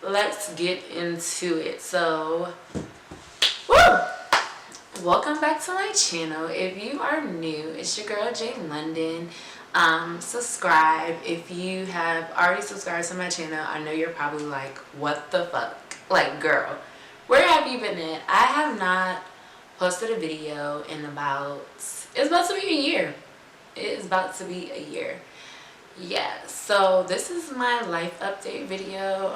let's get into it. So, woo! Welcome back to my channel. If you are new, it's your girl J.London. Subscribe. If you have already subscribed to my channel, I know you're probably like, what the fuck? Like, girl, where have you been at? I have not posted a video in it's about to be a year. It is about to be a year. Yeah, so this is my life update video.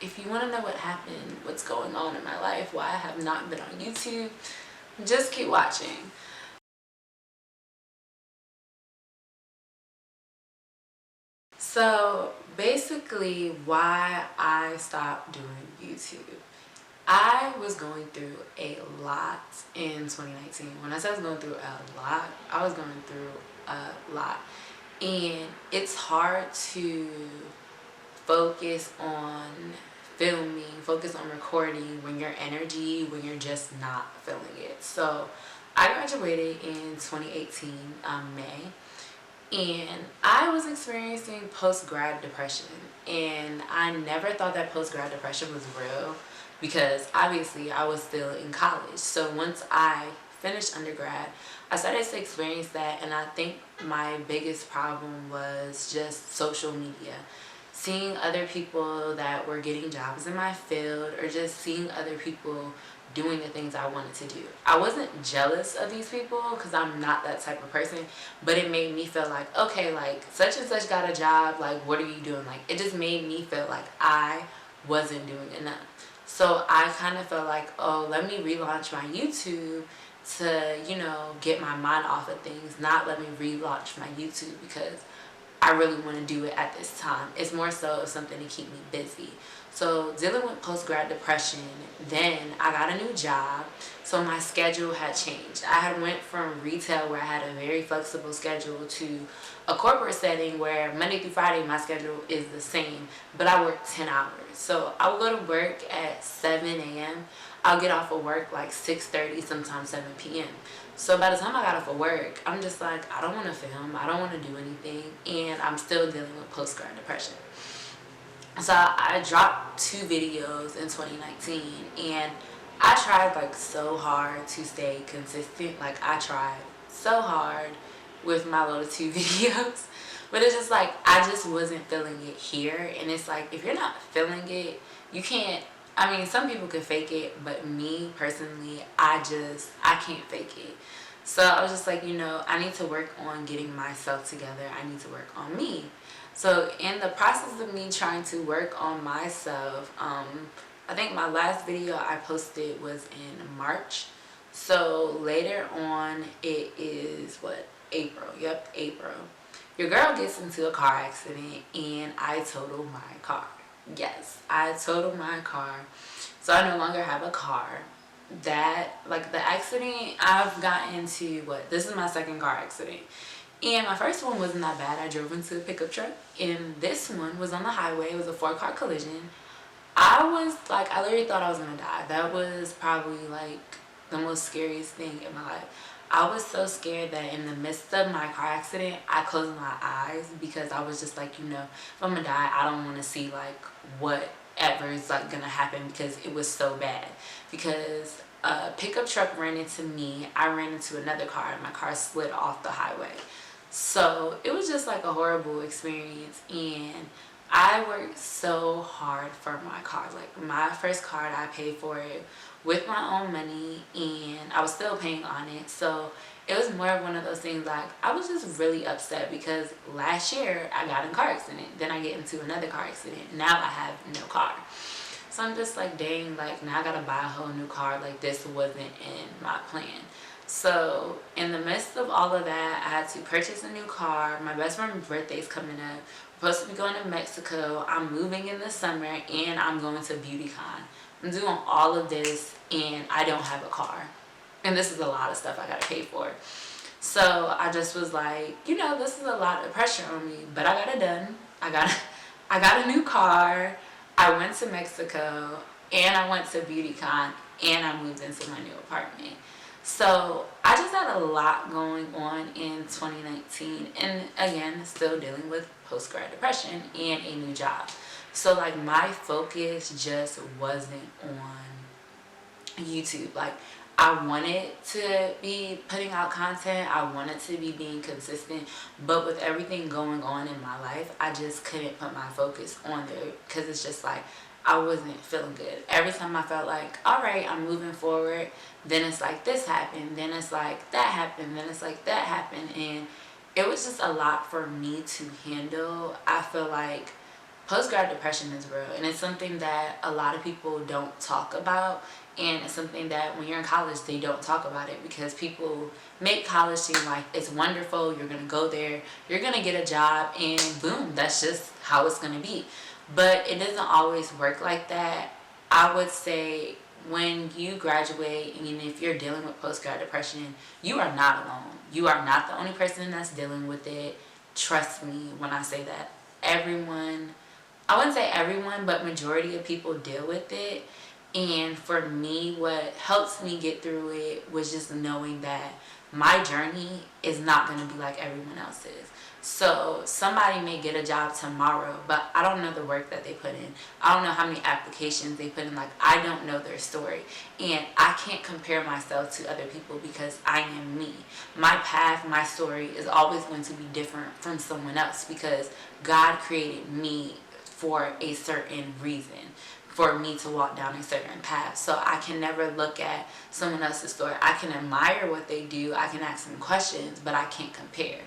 If you want to know what happened, what's going on in my life, why I have not been on YouTube, just keep watching. So basically, why I stopped doing YouTube. I was going through a lot in 2019. When I say I was going through a lot, I was going through a lot. And it's hard to focus on filming, focus on recording when you're just not feeling it. So I graduated in 2018, May, and I was experiencing post-grad depression, and I never thought that post-grad depression was real because obviously I was still in college. So once I finished undergrad, I started to experience that, and I think my biggest problem was just social media. Seeing other people that were getting jobs in my field, or just seeing other people doing the things I wanted to do. I wasn't jealous of these people because I'm not that type of person, but it made me feel like, okay, like such and such got a job, like what are you doing? Like it just made me feel like I wasn't doing enough. So I kind of felt like, oh, let me relaunch my YouTube to, get my mind off of things, not let me relaunch my YouTube because I really want to do it at this time. It's more so something to keep me busy. So dealing with post-grad depression, then I got a new job, so my schedule had changed. I had went from retail where I had a very flexible schedule to a corporate setting where Monday through Friday my schedule is the same, but I work 10 hours. So I would go to work at 7 a.m. I'll get off of work like 6:30, sometimes 7 p.m. So by the time I got off of work, I'm just like, I don't want to film, I don't want to do anything, and I'm still dealing with post-grad depression. So I dropped 2 videos in 2019, and I tried like so hard to stay consistent. Like I tried so hard with my little 2 videos, but it's just like I just wasn't feeling it here. And it's like, if you're not feeling it, you can't. I mean, some people could fake it, but me personally, I can't fake it. So I was just like, I need to work on getting myself together. I need to work on me. So in the process of me trying to work on myself, I think my last video I posted was in March. So later on, it is April. Yep, April. Your girl gets into a car accident and I total my car. Yes, I totaled my car, so I no longer have a car. The accident I've gotten into, this is my second car accident. And my first one wasn't that bad. I drove into a pickup truck, and this one was on the highway. It was a 4-car collision. I literally thought I was gonna die. That was probably like the most scariest thing in my life. I was so scared that in the midst of my car accident, I closed my eyes because I was just like, if I'm gonna die, I don't want to see like whatever is like gonna happen, because it was so bad. Because a pickup truck ran into me, I ran into another car, and my car slid off the highway. So it was just like a horrible experience, and I worked so hard for my car. Like my first car, I paid for it with my own money, and I was still paying on it. So it was more of one of those things, like I was just really upset because last year I got in a car accident, then I get into another car accident, now I have no car. So I'm just like, dang, like now I gotta buy a whole new car. Like this wasn't in my plan. So in the midst of all of that, I had to purchase a new car. My best friend's birthday is coming up. We're supposed to be going to Mexico. I'm moving in the summer, and I'm going to Beautycon. I'm doing all of this, and I don't have a car. And this is a lot of stuff I gotta pay for. So I just was like, this is a lot of pressure on me, but I got it done. I got a new car. I went to Mexico, and I went to Beautycon, and I moved into my new apartment. So I just had a lot going on in 2019, and again, still dealing with post-grad depression and a new job. So like my focus just wasn't on YouTube. Like I wanted to be putting out content, I wanted to be being consistent, but with everything going on in my life, I just couldn't put my focus on there because it's just like I wasn't feeling good. Every time I felt like, all right, I'm moving forward, then it's like this happened, then it's like that happened, then it's like that happened, and it was just a lot for me to handle. I feel like post-grad depression is real, and it's something that a lot of people don't talk about, and it's something that when you're in college they don't talk about it because people make college seem like it's wonderful, you're gonna go there, you're gonna get a job, and boom, that's just how it's gonna be. But it doesn't always work like that. I would say when you graduate and if you're dealing with post-grad depression, you are not alone. You are not the only person that's dealing with it. Trust me when I say that. Everyone, I wouldn't say everyone, but majority of people deal with it. And for me, what helps me get through it was just knowing that my journey is not going to be like everyone else's. So somebody may get a job tomorrow, but I don't know the work that they put in. I don't know how many applications they put in. Like, I don't know their story. And I can't compare myself to other people because I am me. My path, my story is always going to be different from someone else because God created me for a certain reason, for me to walk down a certain path. So I can never look at someone else's story. I can admire what they do, I can ask them questions, but I can't compare.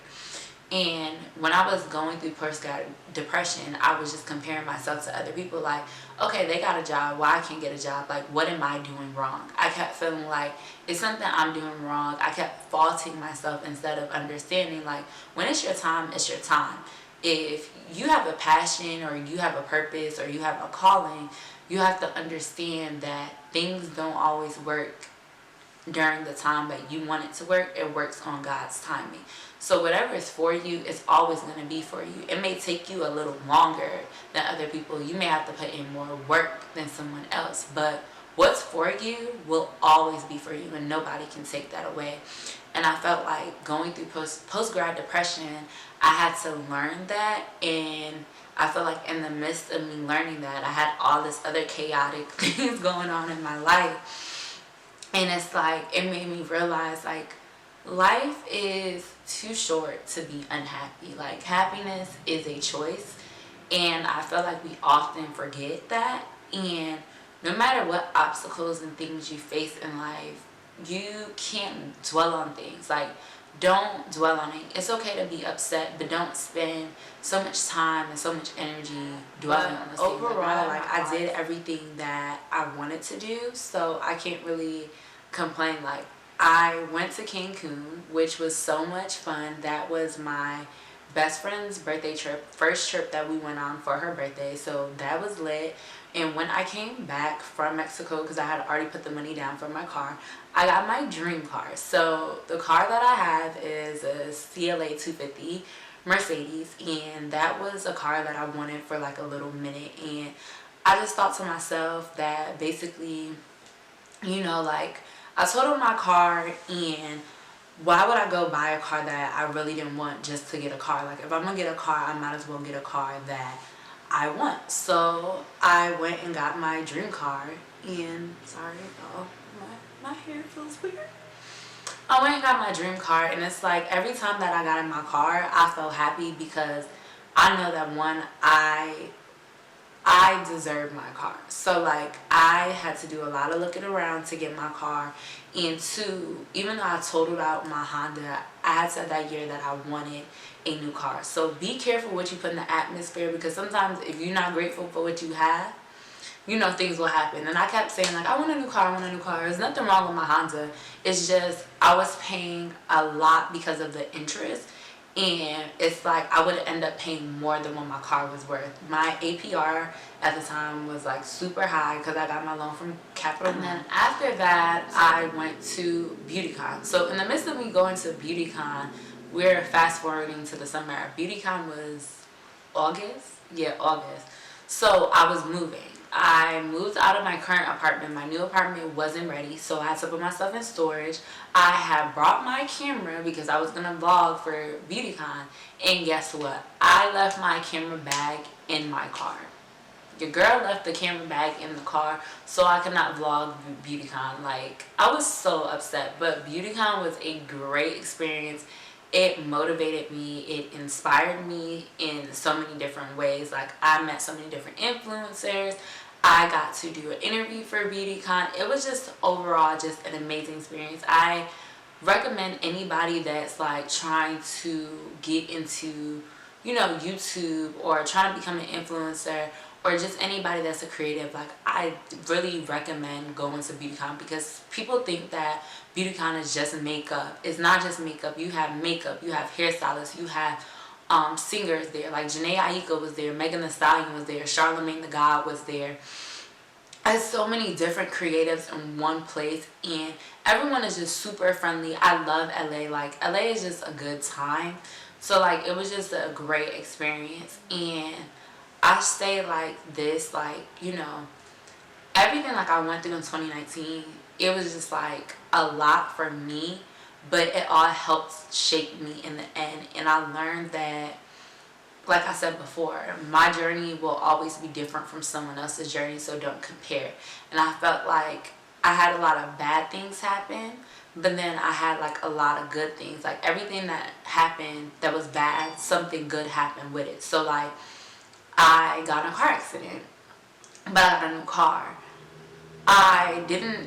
And when I was going through post-grad depression, I was just comparing myself to other people. Like, okay, they got a job, why I can't get a job? Like, what am I doing wrong? I kept feeling like it's something I'm doing wrong. I kept faulting myself instead of understanding, like, when it's your time, it's your time. If you have a passion or you have a purpose or you have a calling, you have to understand that things don't always work during the time that you want it to work. It works on God's timing. So whatever is for you is always going to be for you. It may take you a little longer than other people. You may have to put in more work than someone else, but what's for you will always be for you, and nobody can take that away. And I felt like going through post-grad depression, I had to learn that, and I feel like in the midst of me learning that, I had all this other chaotic things going on in my life. And it's like, it made me realize, like, life is too short to be unhappy. Like, happiness is a choice, and I feel like we often forget that. And no matter what obstacles and things you face in life, you can't dwell on things. Like, don't dwell on it. It's okay to be upset, but don't spend so much time and so much energy dwelling on those things. Overall, like, I did everything that I wanted to do, so I can't really complain. Like, I went to Cancun, which was so much fun. That was my best friend's birthday trip, first trip that we went on for her birthday, so that was lit. And when I came back from Mexico, because I had already put the money down for my car, I got my dream car. So the car that I have is a CLA 250 Mercedes, and that was a car that I wanted for like a little minute. And I just thought to myself that basically, you know, like, I totaled my car, and why would I go buy a car that I really didn't want just to get a car? Like, if I'm gonna get a car, I might as well get a car that I want. So I went and got my dream car, and sorry, oh, my hair feels weird. I went and got my dream car, and it's like every time that I got in my car, I felt happy because I know that, one, I deserve my car. So like, I had to do a lot of looking around to get my car. And two, even though I totaled out my Honda, I had said that year that I wanted a new car. So be careful what you put in the atmosphere, because sometimes if you're not grateful for what you have, you know, things will happen. And I kept saying, like, I want a new car, I want a new car. There's nothing wrong with my Honda. It's just I was paying a lot because of the interest. And it's like I would end up paying more than what my car was worth. My APR at the time was like super high because I got my loan from Capital. And then after that, I went to Beautycon. So in the midst of me going to Beautycon, we're fast forwarding to the summer. Beautycon was August? Yeah, August. So I was moving. I moved out of my current apartment. My new apartment wasn't ready, so I had to put myself in storage. I had brought my camera because I was going to vlog for Beautycon. And guess what? I left my camera bag in my car. your girl left the camera bag in the car, so I could not vlog Beautycon. Like, I was so upset, but Beautycon was a great experience. It motivated me, it inspired me in so many different ways. Like, I met so many different influencers. I got to do an interview for Beautycon. It was just overall just an amazing experience. I recommend anybody that's like trying to get into, you know, YouTube, or trying to become an influencer, or just anybody that's a creative. Like, I really recommend going to Beautycon, because people think that Beautycon is just makeup. It's not just makeup. You have makeup, you have hairstylists, you have singers there. Like, Janae Aiko was there, Megan Thee Stallion was there, Charlamagne the God was there. There's so many different creatives in one place, and everyone is just super friendly. I love LA. Like, LA is just a good time. So, like, it was just a great experience. And I say like this, like, you know, everything like I went through in 2019, it was just like a lot for me, but it all helped shape me in the end. And I learned that, like I said before, my journey will always be different from someone else's journey, so don't compare. And I felt like I had a lot of bad things happen, but then I had like a lot of good things. Like, everything that happened that was bad, something good happened with it. So, like, I got in a car accident, but I got a new car. I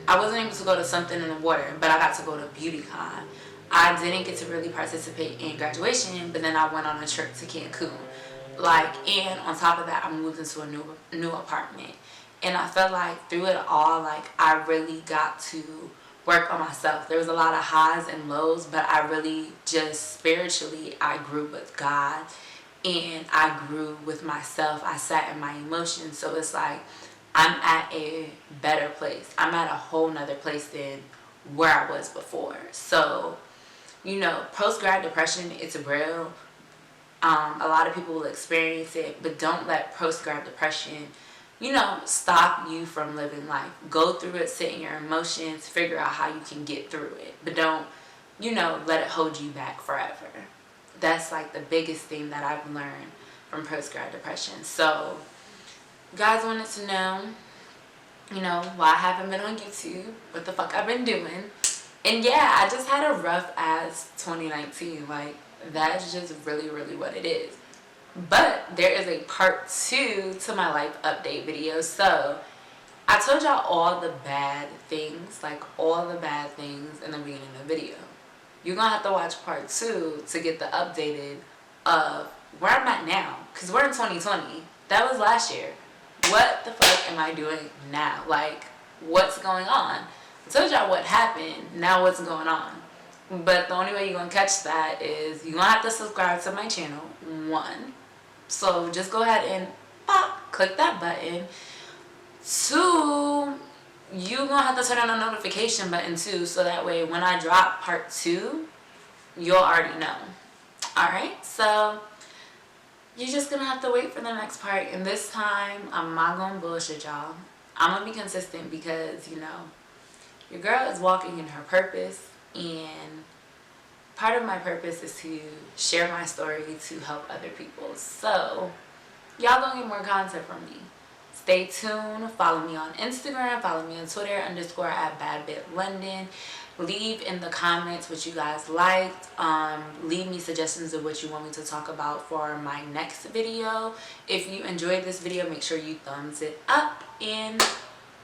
wasn't able to go to something in the water, but I got to go to Beautycon. I didn't get to really participate in graduation, but then I went on a trip to Cancun. Like, and on top of that, I moved into a new apartment. And I felt like through it all, like, I really got to work on myself. There was a lot of highs and lows, but I really just spiritually, I grew with God, and I grew with myself. I sat in my emotions. So it's like, I'm at a better place. I'm at a whole nother place than where I was before. So, you know, post-grad depression, it's real. A lot of people will experience it, but don't let post-grad depression, you know, stop you from living life. Go through it, sit in your emotions, figure out how you can get through it. But don't, you know, let it hold you back forever. That's like the biggest thing that I've learned from post-grad depression. So, you guys wanted to know, you know, why I haven't been on YouTube, what the fuck I've been doing. And yeah, I just had a rough ass 2019. Like, that's just really, really what it is. But there is a part 2 to my life update video. So, I told y'all all the bad things, like all the bad things in the beginning of the video. You're gonna have to watch part 2 to get the updated of where I'm at now. Because we're in 2020. That was last year. What the fuck am I doing now? Like, what's going on? I told y'all what happened, now what's going on. But the only way you're going to catch that is you're going to have to subscribe to my channel, 1. So just go ahead and click that button. 2, you're going to have to turn on the notification button too, so that way when I drop part 2, you'll already know. Alright, so you're just going to have to wait for the next part. And this time, I'm not going to bullshit y'all. I'm going to be consistent, because, you know, your girl is walking in her purpose, and part of my purpose is to share my story to help other people. So, y'all gonna get more content from me. Stay tuned. Follow me on Instagram. Follow me on Twitter _at @J.London. Leave in the comments what you guys liked. Leave me suggestions of what you want me to talk about for my next video. If you enjoyed this video, make sure you thumbs it up, and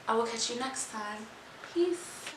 I will catch you next time. Peace.